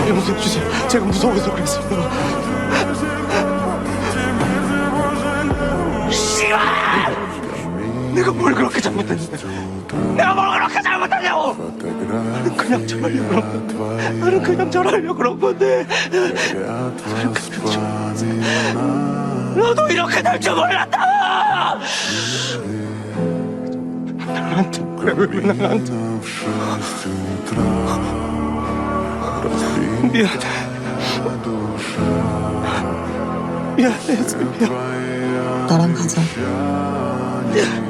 용서해 주세요. 제가 무서워서 그랬어요. 씨발! 내가 뭘 그렇게 잘못했는데? 내가 뭘 그렇게 잘못했냐고! 그냥 저러려고 그런 건데. 나는 그냥 저러려고 그런 건데. 나도 이렇게 될 줄 몰랐다! 나한테 왜 나한테 미안해. 미안해, 수미야. 나랑 가자. 미안해.